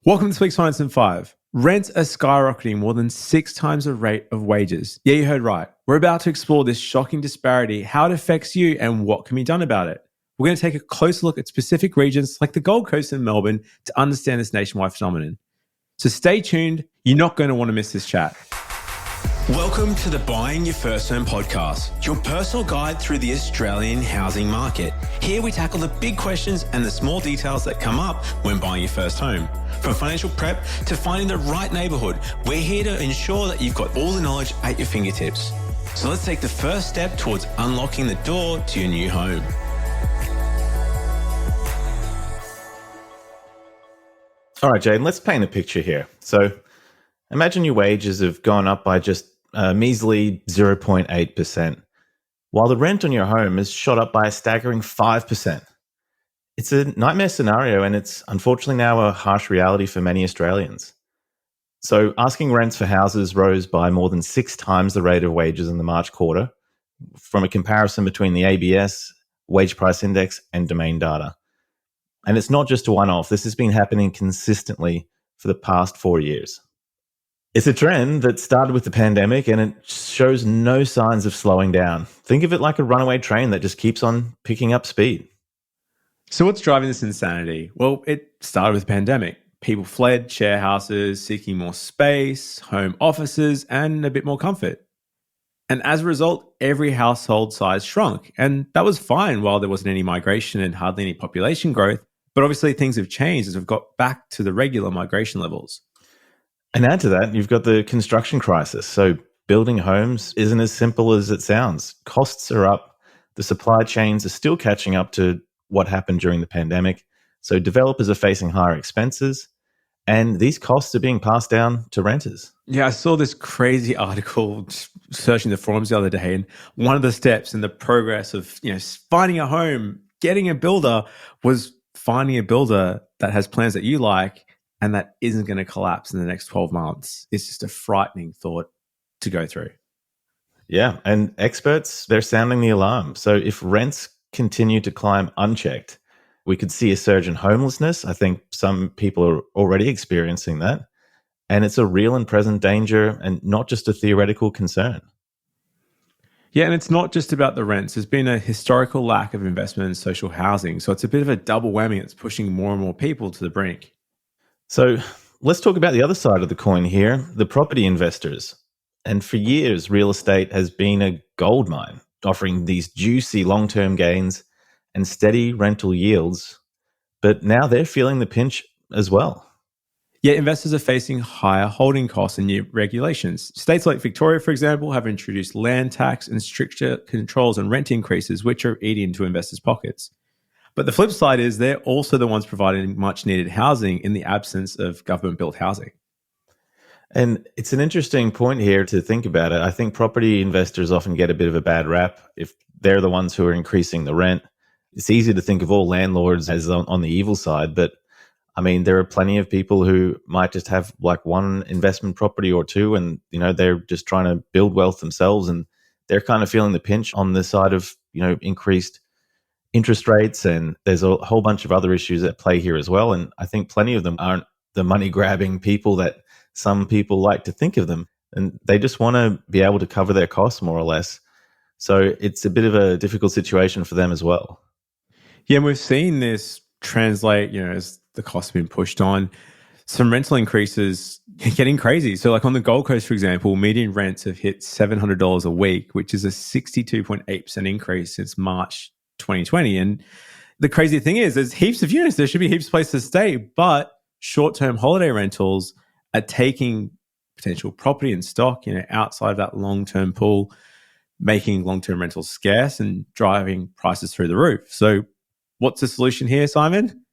Welcome to this week's Finance in 5. Rents are skyrocketing more than 6 times the rate of wages. Yeah, you heard right. We're about to explore this shocking disparity, how it affects you, and what can be done about it. We're going to take a closer look at specific regions like the Gold Coast and Melbourne to understand this nationwide phenomenon. So stay tuned. You're not going to want to miss this chat. Welcome to the Buying Your First Home podcast, your personal guide through the Australian housing market. Here we tackle the big questions and the small details that come up when buying your first home. From financial prep to finding the right neighbourhood, we're here to ensure that you've got all the knowledge at your fingertips. So let's take the first step towards unlocking the door to your new home. All right, Jayden, let's paint a picture here. So imagine your wages have gone up by just a measly 0.8%, while the rent on your home has shot up by a staggering 5%. It's a nightmare scenario, and it's unfortunately now a harsh reality for many Australians. So asking rents for houses rose by more than 6 times the rate of wages in the March quarter, from a comparison between the ABS, Wage Price Index, and domain data. And it's not just a one-off. This has been happening consistently for the past 4 years. It's a trend that started with the pandemic, and it shows no signs of slowing down. Think of it like a runaway train that just keeps on picking up speed. So what's driving this insanity? Well, it started with the pandemic. People fled share houses, seeking more space, home offices, and a bit more comfort. And as a result, every household size shrunk. And that was fine while there wasn't any migration and hardly any population growth. But obviously things have changed as we've got back to the regular migration levels. And add to that, you've got the construction crisis. So building homes isn't as simple as it sounds. Costs are up. The supply chains are still catching up to what happened during the pandemic. So developers are facing higher expenses, and these costs are being passed down to renters. Yeah, I saw this crazy article searching the forums the other day, and one of the steps in the progress of finding a home, getting a builder, was finding a builder that has plans that you like and that isn't going to collapse in the next 12 months. It's just a frightening thought to go through. Yeah, and experts, they're sounding the alarm. So if rents continue to climb unchecked, we could see a surge in homelessness. I think some people are already experiencing that. And it's a real and present danger and not just a theoretical concern. Yeah, and it's not just about the rents. There's been a historical lack of investment in social housing. So it's a bit of a double whammy that's pushing more and more people to the brink. So let's talk about the other side of the coin here, the property investors. And for years, real estate has been a gold mine, offering these juicy long-term gains and steady rental yields. But now they're feeling the pinch as well. Yet investors are facing higher holding costs and new regulations. States like Victoria, for example, have introduced land tax and stricter controls on rent increases, which are eating into investors' pockets. But the flip side is they're also the ones providing much needed housing in the absence of government-built housing. And it's an interesting point here to think about it. I think property investors often get a bit of a bad rap if they're the ones who are increasing the rent. It's easy to think of all landlords as on the evil side, but I mean, there are plenty of people who might just have like one investment property or two, and they're just trying to build wealth themselves, and they're kind of feeling the pinch on the side of increased interest rates, and there's a whole bunch of other issues at play here as well. And I think plenty of them aren't the money grabbing people that some people like to think of them, and they just want to be able to cover their costs more or less. So it's a bit of a difficult situation for them as well. Yeah, and we've seen this translate, as the costs have been pushed on, some rental increases getting crazy. So like on the Gold Coast, for example, median rents have hit $700 a week, which is a 62.8% increase since March 2020. And the crazy thing is there's heaps of units. There should be heaps of places to stay, but short-term holiday rentals are taking potential property and stock, outside of that long-term pool, making long-term rentals scarce and driving prices through the roof. So what's the solution here, Simon?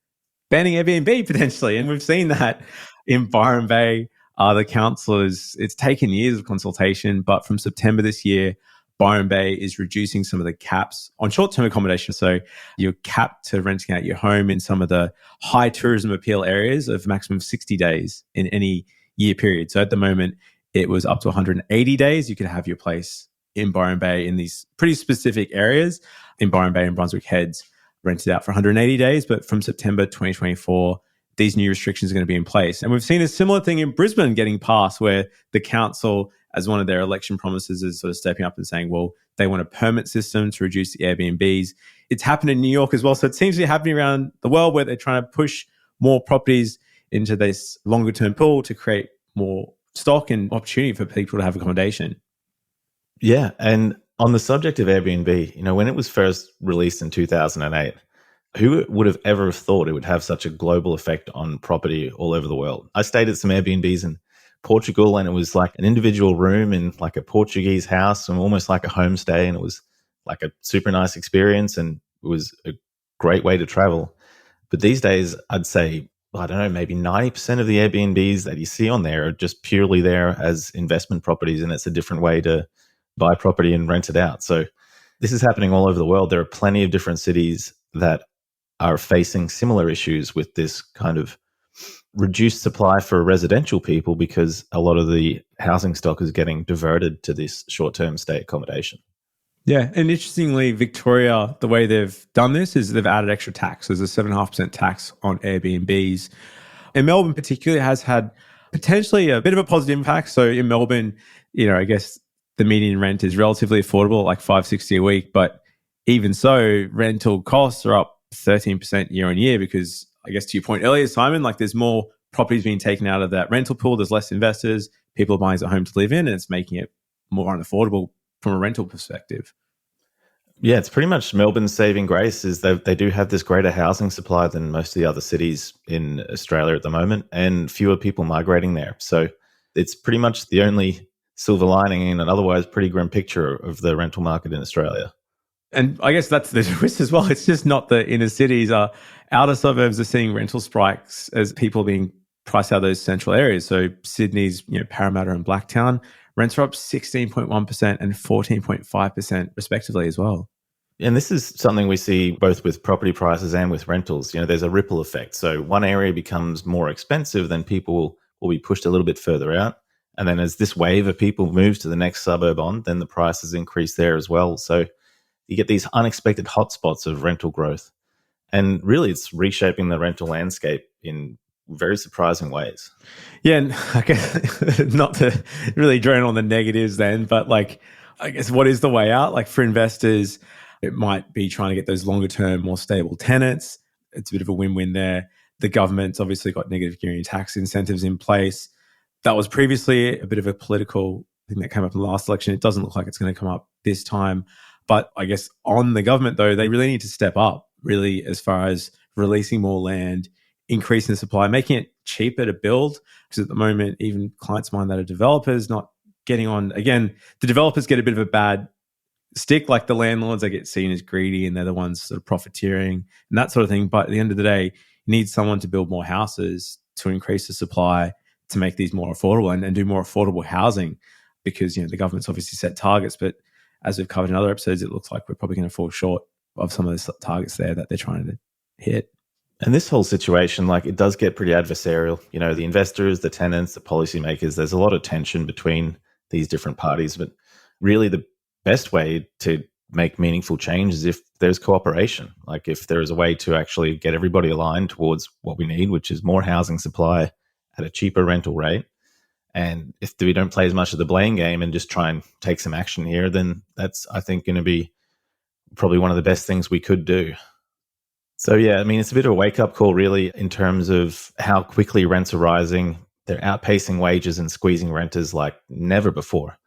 Banning Airbnb potentially. And we've seen that in Byron Bay. The councillors, it's taken years of consultation, but from September this year, Byron Bay is reducing some of the caps on short-term accommodation. So you're capped to renting out your home in some of the high tourism appeal areas of maximum 60 days in any year period. So at the moment, it was up to 180 days. You could have your place in Byron Bay in these pretty specific areas. In Byron Bay and Brunswick Heads, rented out for 180 days. But from September 2024, these new restrictions are going to be in place. And we've seen a similar thing in Brisbane getting passed, where the council, as one of their election promises, is sort of stepping up and saying, well, they want a permit system to reduce the Airbnbs. It's happened in New York as well. So it seems to be happening around the world where they're trying to push more properties into this longer term pool to create more stock and opportunity for people to have accommodation. Yeah. And on the subject of Airbnb, when it was first released in 2008, who would have ever thought it would have such a global effect on property all over the world? I stayed at some Airbnbs in Portugal, and it was like an individual room in like a Portuguese house and almost like a homestay. And it was like a super nice experience, and it was a great way to travel. But these days, I'd say, I don't know, maybe 90% of the Airbnbs that you see on there are just purely there as investment properties, and it's a different way to buy property and rent it out. So this is happening all over the world. There are plenty of different cities that are facing similar issues with this kind of reduced supply for residential people, because a lot of the housing stock is getting diverted to this short-term stay accommodation. Yeah. And interestingly, Victoria, the way they've done this is they've added extra tax. There's a 7.5% tax on Airbnbs. And Melbourne particularly has had potentially a bit of a positive impact. So in Melbourne, I guess the median rent is relatively affordable, like $560 a week. But even so, rental costs are up 13% year on year, because I guess to your point earlier, Simon, like there's more properties being taken out of that rental pool. There's less investors. People are buying a home to live in, and it's making it more unaffordable from a rental perspective. Yeah, it's pretty much Melbourne's saving grace is they do have this greater housing supply than most of the other cities in Australia at the moment, and fewer people migrating there. So it's pretty much the only silver lining in an otherwise pretty grim picture of the rental market in Australia. And I guess that's the twist as well. It's just not the inner cities. Outer suburbs are seeing rental spikes as people being priced out of those central areas. So Sydney's, Parramatta and Blacktown, rents are up 16.1% and 14.5% respectively as well. And this is something we see both with property prices and with rentals. There's a ripple effect. So one area becomes more expensive, then people will be pushed a little bit further out. And then as this wave of people moves to the next suburb on, then the prices increase there as well. So you get these unexpected hotspots of rental growth. And really, it's reshaping the rental landscape in very surprising ways. Yeah, and I guess not to really drone on the negatives then, but I guess what is the way out? Like for investors, it might be trying to get those longer term, more stable tenants. It's a bit of a win-win there. The government's obviously got negative gearing tax incentives in place. That was previously a bit of a political thing that came up in the last election. It doesn't look like it's going to come up this time. But I guess on the government, though, they really need to step up, really, as far as releasing more land, increasing the supply, making it cheaper to build. Because at the moment, even clients of mine that are developers not getting on. Again, the developers get a bit of a bad stick, like the landlords, they get seen as greedy and they're the ones sort of profiteering and that sort of thing. But at the end of the day, you need someone to build more houses to increase the supply, to make these more affordable and do more affordable housing, because the government's obviously set targets, but as we've covered in other episodes, it looks like we're probably going to fall short of some of the targets there that they're trying to hit. And this whole situation, it does get pretty adversarial. The investors, the tenants, the policymakers, there's a lot of tension between these different parties. But really the best way to make meaningful change is if there's cooperation. Like if there is a way to actually get everybody aligned towards what we need, which is more housing supply at a cheaper rental rate. And if we don't play as much of the blame game and just try and take some action here, then that's, I think, going to be probably one of the best things we could do. So, yeah, it's a bit of a wake-up call, really, in terms of how quickly rents are rising. They're outpacing wages and squeezing renters like never before.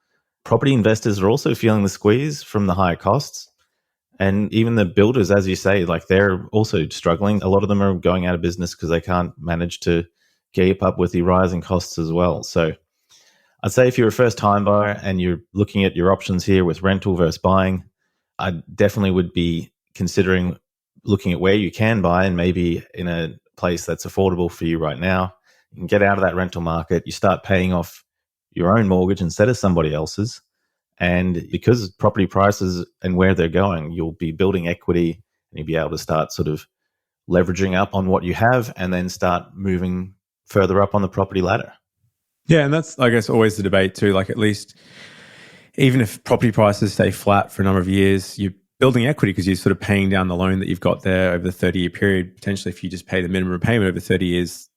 Property investors are also feeling the squeeze from the higher costs. And even the builders, as you say, they're also struggling. A lot of them are going out of business because they can't manage to keep up with the rising costs as well. So I'd say if you're a first-time buyer and you're looking at your options here with rental versus buying, I definitely would be considering looking at where you can buy and maybe in a place that's affordable for you right now. You can get out of that rental market. You start paying off your own mortgage instead of somebody else's. And because property prices and where they're going, you'll be building equity and you'll be able to start sort of leveraging up on what you have and then start moving further up on the property ladder. Yeah, and that's, I guess, always the debate too. At least even if property prices stay flat for a number of years, you're building equity because you're sort of paying down the loan that you've got there over the 30-year period. Potentially, if you just pay the minimum repayment over 30 years,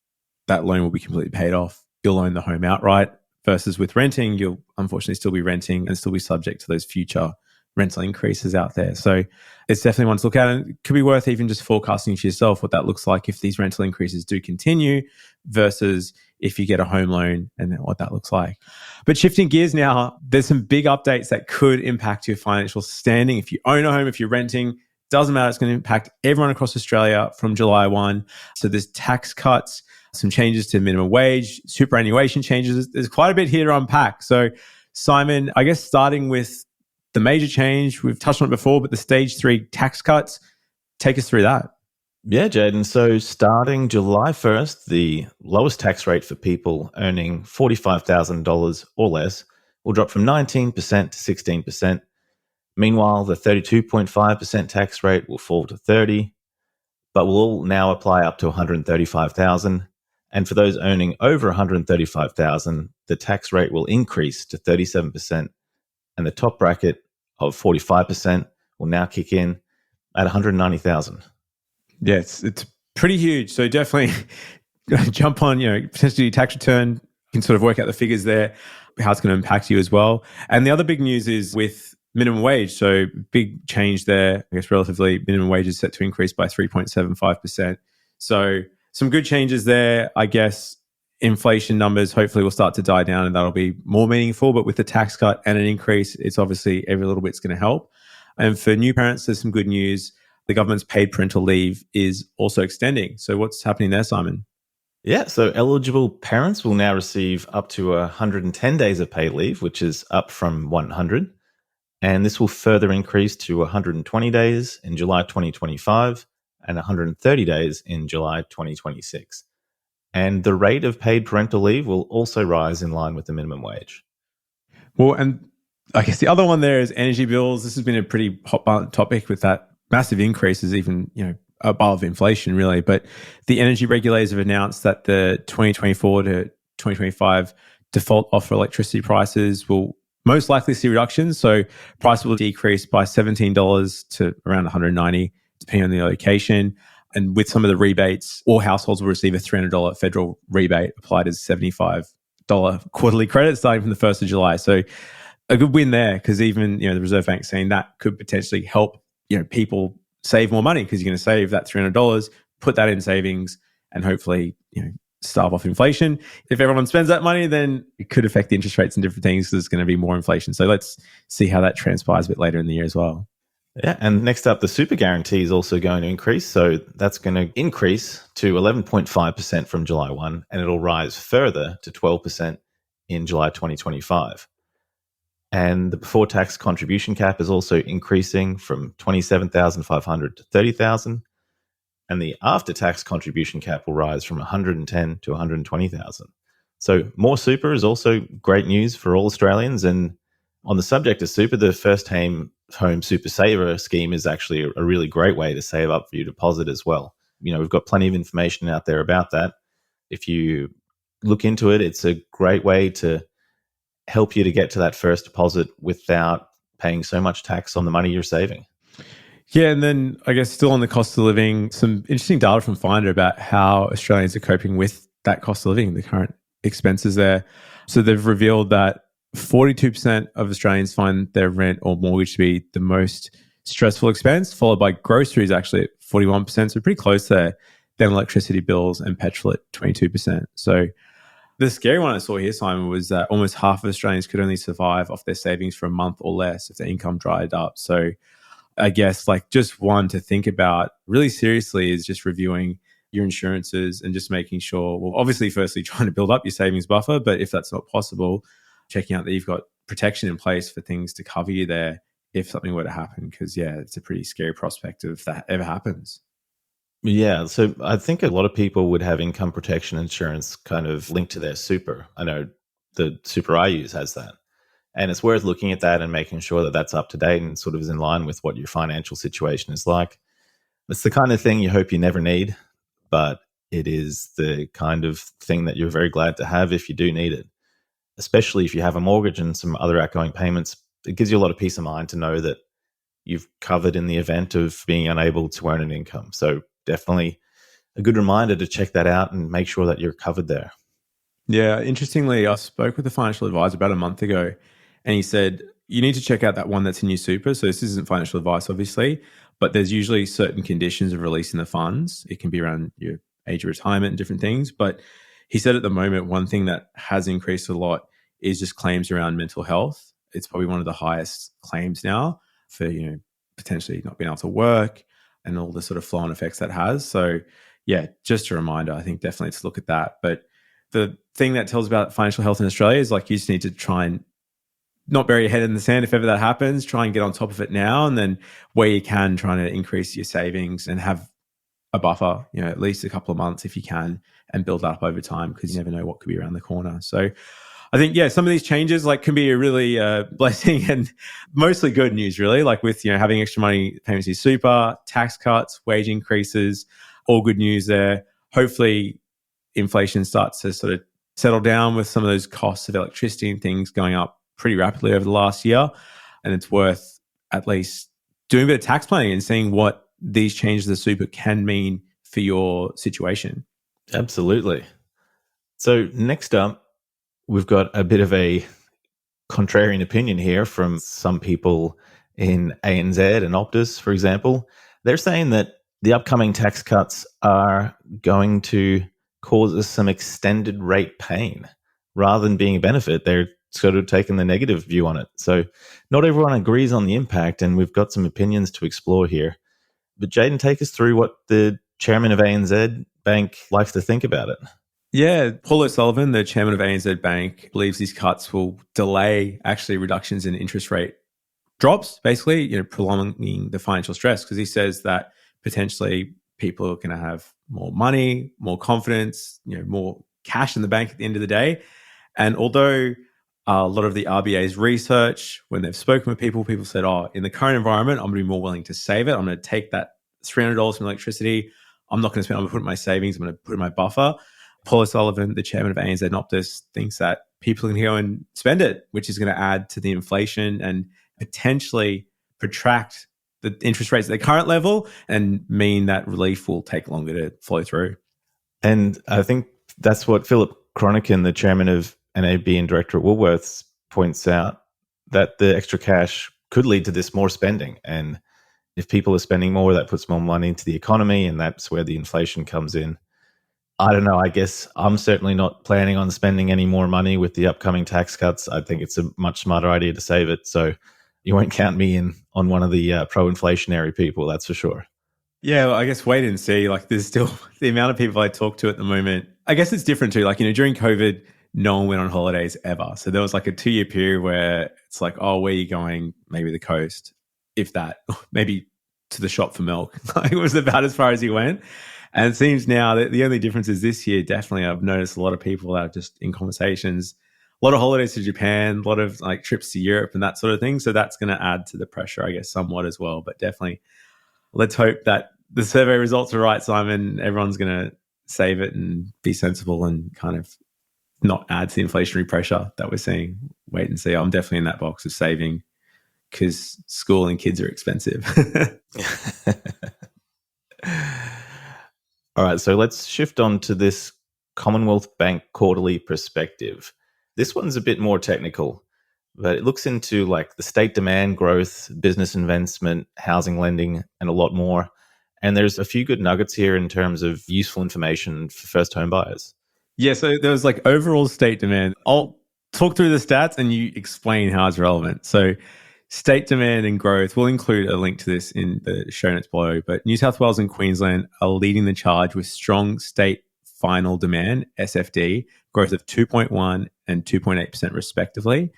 that loan will be completely paid off. You'll own the home outright versus with renting, you'll unfortunately still be renting and still be subject to those future rental increases out there. So it's definitely one to look at, and it could be worth even just forecasting for yourself what that looks like if these rental increases do continue versus if you get a home loan and what that looks like. But shifting gears now, there's some big updates that could impact your financial standing. If you own a home, if you're renting, doesn't matter. It's going to impact everyone across Australia from July 1. So there's tax cuts, some changes to minimum wage, superannuation changes. There's quite a bit here to unpack. So Simon, I guess starting with the major change, we've touched on it before, but the stage 3 tax cuts, take us through that. Yeah, Jayden. So starting July 1st, the lowest tax rate for people earning $45,000 or less will drop from 19% to 16%. Meanwhile, the 32.5% tax rate will fall to 30%, but will now apply up to $135,000. And for those earning over $135,000, the tax rate will increase to 37%. And the top bracket of 45% will now kick in at $190,000. Yeah, it's pretty huge. So definitely jump on, potentially tax return. You can sort of work out the figures there, how it's going to impact you as well. And the other big news is with minimum wage. So big change there. I guess relatively, minimum wage is set to increase by 3.75%. So some good changes there. I guess inflation numbers hopefully will start to die down and that'll be more meaningful. But with the tax cut and an increase, it's obviously every little bit's going to help. And for new parents, there's some good news. The government's paid parental leave is also extending. So what's happening there, Simon? Yeah, so eligible parents will now receive up to 110 days of paid leave, which is up from 100. And this will further increase to 120 days in July 2025 and 130 days in July 2026. And the rate of paid parental leave will also rise in line with the minimum wage. Well, and I guess the other one there is energy bills. This has been a pretty hot button topic with that massive increases, even, above inflation really. But the energy regulators have announced that the 2024 to 2025 default offer electricity prices will most likely see reductions. So prices will decrease by $17 to around $190, depending on the location. And with some of the rebates, all households will receive a $300 federal rebate applied as $75 quarterly credit starting from the 1st of July. So a good win there because even, the Reserve Bank saying that could potentially help, people save more money because you're going to save that $300, put that in savings and hopefully, starve off inflation. If everyone spends that money, then it could affect the interest rates and different things because there's going to be more inflation. So let's see how that transpires a bit later in the year as well. Yeah, and next up, the super guarantee is also going to increase. So that's going to increase to 11.5% from July 1, and it'll rise further to 12% in July 2025. And the before tax contribution cap is also increasing from 27,500 to 30,000. And the after tax contribution cap will rise from 110 to 120,000. So more super is also great news for all Australians. And on the subject of super, the First Home Super Saver scheme is actually a really great way to save up for your deposit as well. We've got plenty of information out there about that. If you look into it, it's a great way to help you to get to that first deposit without paying so much tax on the money you're saving. Yeah, and then I guess still on the cost of living, some interesting data from Finder about how Australians are coping with that cost of living, the current expenses there. So they've revealed that 42% of Australians find their rent or mortgage to be the most stressful expense, followed by groceries actually at 41%, so pretty close there, then electricity bills and petrol at 22%. So the scary one I saw here, Simon, was that almost half of Australians could only survive off their savings for a month or less if their income dried up. So I guess just one to think about really seriously is just reviewing your insurances and just making sure, well, obviously, firstly, trying to build up your savings buffer, but if that's not possible, checking out that you've got protection in place for things to cover you there if something were to happen. Because, it's a pretty scary prospect if that ever happens. Yeah, so I think a lot of people would have income protection insurance kind of linked to their super. I know the super I use has that. And it's worth looking at that and making sure that that's up to date and sort of is in line with what your financial situation is like. It's the kind of thing you hope you never need, but it is the kind of thing that you're very glad to have if you do need it. Especially if you have a mortgage and some other outgoing payments, it gives you a lot of peace of mind to know that you've covered in the event of being unable to earn an income. So definitely a good reminder to check that out and make sure that you're covered there. Yeah, interestingly, I spoke with a financial advisor about a month ago, and he said, you need to check out that one that's in your super. So this isn't financial advice, obviously, but there's usually certain conditions of releasing the funds. It can be around your age of retirement and different things. But he said at the moment, one thing that has increased a lot is just claims around mental health. It's probably one of the highest claims now for, potentially not being able to work and all the sort of flow-on effects that has. So yeah, just a reminder, I think definitely to look at that. But the thing that tells about financial health in Australia is like you just need to try and not bury your head in the sand if ever that happens. Try and get on top of it now, and then where you can, trying to increase your savings and have a buffer, at least a couple of months if you can, and build that up over time because you never know what could be around the corner. So I think, some of these changes can be a really blessing and mostly good news, really. Like with, having extra money payments to super, tax cuts, wage increases, all good news there. Hopefully inflation starts to sort of settle down with some of those costs of electricity and things going up pretty rapidly over the last year. And it's worth at least doing a bit of tax planning and seeing what these changes to the super can mean for your situation. Absolutely. So next up, we've got a bit of a contrarian opinion here from some people in ANZ and Optus, for example. They're saying that the upcoming tax cuts are going to cause us some extended rate pain rather than being a benefit. They're sort of taking the negative view on it. So not everyone agrees on the impact, and we've got some opinions to explore here. But Jayden, take us through what the chairman of ANZ Bank likes to think about it. Yeah, Paul O'Sullivan, the chairman of ANZ Bank, believes these cuts will delay actually reductions in interest rate drops, basically, prolonging the financial stress, because he says that potentially people are going to have more money, more confidence, more cash in the bank at the end of the day. And although a lot of the RBA's research, when they've spoken with people, people said, in the current environment, I'm going to be more willing to save it. I'm going to take that $300 from electricity. I'm not going to spend, I'm going to put it in my savings. I'm going to put it in my buffer. Paul O'Sullivan, the chairman of ANZ and Optus, thinks that people can go and spend it, which is going to add to the inflation and potentially protract the interest rates at their current level and mean that relief will take longer to flow through. And I think that's what Philip Cronican, the chairman of NAB and director at Woolworths, points out, that the extra cash could lead to this more spending. And if people are spending more, that puts more money into the economy, and that's where the inflation comes in. I don't know. I guess I'm certainly not planning on spending any more money with the upcoming tax cuts. I think it's a much smarter idea to save it. So you won't count me in on one of the pro-inflationary people, that's for sure. Yeah, well, I guess wait and see. There's still the amount of people I talk to at the moment. I guess it's different too. During COVID, no one went on holidays ever. So there was a 2-year period where it's where are you going? Maybe the coast, if that, maybe to the shop for milk. It was about as far as he went. And it seems now that the only difference is this year, definitely I've noticed a lot of people that are just in conversations, a lot of holidays to Japan, a lot of trips to Europe and that sort of thing. So that's going to add to the pressure, I guess, somewhat as well. But definitely let's hope that the survey results are right, Simon. Everyone's going to save it and be sensible and kind of not add to the inflationary pressure that we're seeing. Wait and see. I'm definitely in that box of saving because school and kids are expensive. All right, so let's shift on to this Commonwealth Bank quarterly perspective. This one's a bit more technical, but it looks into the state demand growth, business investment, housing lending, and a lot more. And there's a few good nuggets here in terms of useful information for first home buyers. Yeah, so there was overall state demand. I'll talk through the stats and you explain how it's relevant. So state demand and growth, we'll include a link to this in the show notes below, but New South Wales and Queensland are leading the charge with strong state final demand, SFD, growth of 2.1 and 2.8% respectively.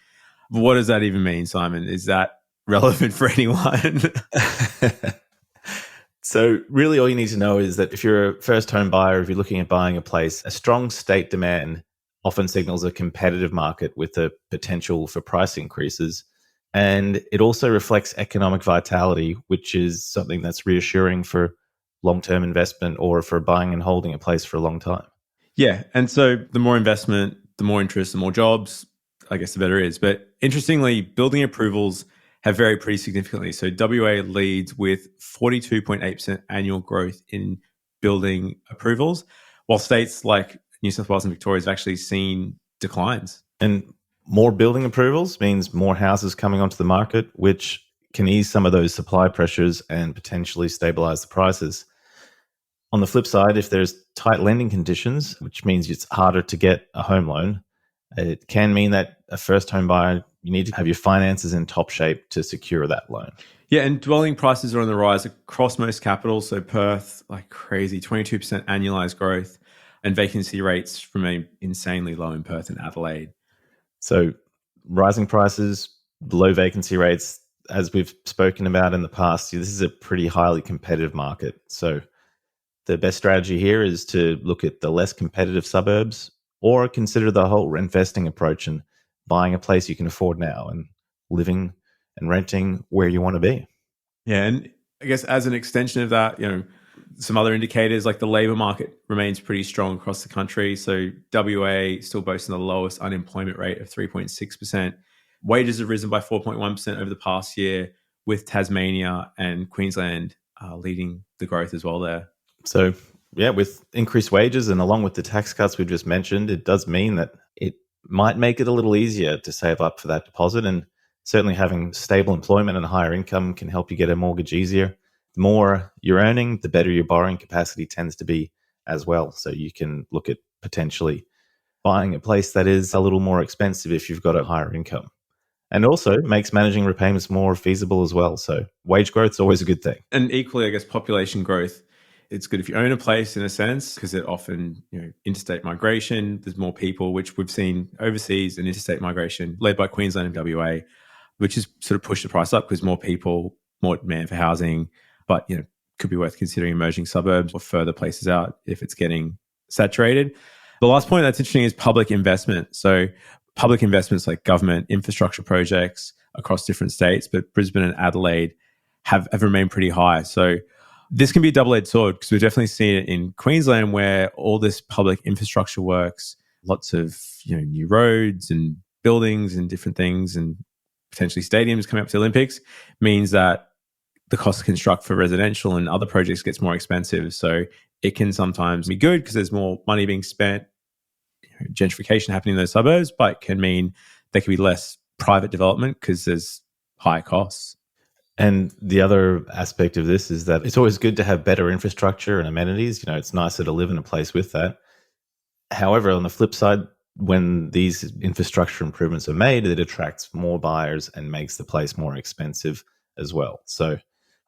What does that even mean, Simon? Is that relevant for anyone? So really all you need to know is that if you're a first home buyer, if you're looking at buying a place, a strong state demand often signals a competitive market with the potential for price increases. And it also reflects economic vitality, which is something that's reassuring for long-term investment or for buying and holding a place for a long time. Yeah. And so the more investment, the more interest, the more jobs, I guess the better it is. But interestingly, building approvals have varied pretty significantly. So WA leads with 42.8% annual growth in building approvals, while states like New South Wales and Victoria have actually seen declines. And more building approvals means more houses coming onto the market, which can ease some of those supply pressures and potentially stabilize the prices. On the flip side, if there's tight lending conditions, which means it's harder to get a home loan, it can mean that a first home buyer, you need to have your finances in top shape to secure that loan. Yeah, and dwelling prices are on the rise across most capitals. So Perth, like crazy, 22% annualized growth, and vacancy rates remain insanely low in Perth and Adelaide. So rising prices, low vacancy rates, as we've spoken about in the past, this is a pretty highly competitive market. So the best strategy here is to look at the less competitive suburbs or consider the whole investing approach and buying a place you can afford now and living and renting where you want to be. Yeah, and I guess as an extension of that, some other indicators like the labor market remains pretty strong across the country. So WA still boasting the lowest unemployment rate of 3.6%. Wages have risen by 4.1% over the past year, with Tasmania and Queensland leading the growth as well there. So, yeah, with increased wages and along with the tax cuts we've just mentioned, it does mean that it might make it a little easier to save up for that deposit. And certainly having stable employment and a higher income can help you get a mortgage easier. The more you're earning, the better your borrowing capacity tends to be as well. So you can look at potentially buying a place that is a little more expensive if you've got a higher income. And also makes managing repayments more feasible as well. So wage growth is always a good thing. And equally, I guess, population growth, it's good if you own a place in a sense, because it often, interstate migration, there's more people, which we've seen overseas and interstate migration led by Queensland and WA, which has sort of pushed the price up because more people, more demand for housing, but, could be worth considering emerging suburbs or further places out if it's getting saturated. The last point that's interesting is public investment. So public investments like government infrastructure projects across different states, but Brisbane and Adelaide have remained pretty high. So this can be a double-edged sword because we've definitely seen it in Queensland where all this public infrastructure works, lots of new roads and buildings and different things and potentially stadiums coming up to the Olympics means that the cost to construct for residential and other projects gets more expensive. So it can sometimes be good because there's more money being spent, gentrification happening in those suburbs, but it can mean there can be less private development because there's higher costs. And the other aspect of this is that it's always good to have better infrastructure and amenities. It's nicer to live in a place with that. However, on the flip side, when these infrastructure improvements are made, it attracts more buyers and makes the place more expensive as well. So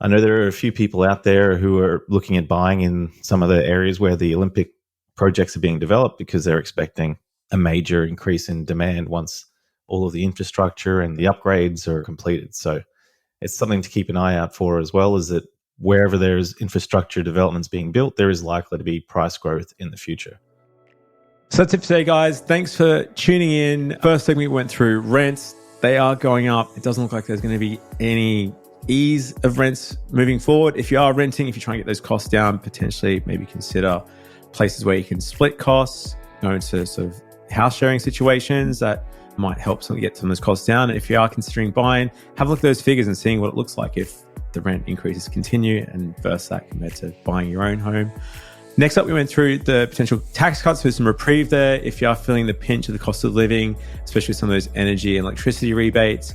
I know there are a few people out there who are looking at buying in some of the areas where the Olympic projects are being developed because they're expecting a major increase in demand once all of the infrastructure and the upgrades are completed. So it's something to keep an eye out for as well, is that wherever there's infrastructure developments being built, there is likely to be price growth in the future. So that's it for today, guys. Thanks for tuning in. First segment we went through rents. They are going up. It doesn't look like there's going to be any ease of rents moving forward. If you are renting, if you're trying to get those costs down, potentially maybe consider places where you can split costs, go into sort of house sharing situations that might help get some of those costs down. And if you are considering buying, have a look at those figures and seeing what it looks like if the rent increases continue and versus that compared to buying your own home. Next up, we went through the potential tax cuts for some reprieve there. If you are feeling the pinch of the cost of living, especially with some of those energy and electricity rebates.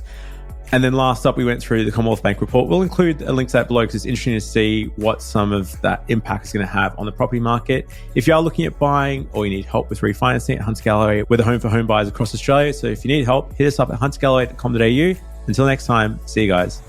And then last up, we went through the Commonwealth Bank report. We'll include a link to that below because it's interesting to see what some of that impact is going to have on the property market. If you are looking at buying or you need help with refinancing, at Hunter Galloway, we're the home for home buyers across Australia. So if you need help, hit us up at huntergalloway.com.au. Until next time, see you guys.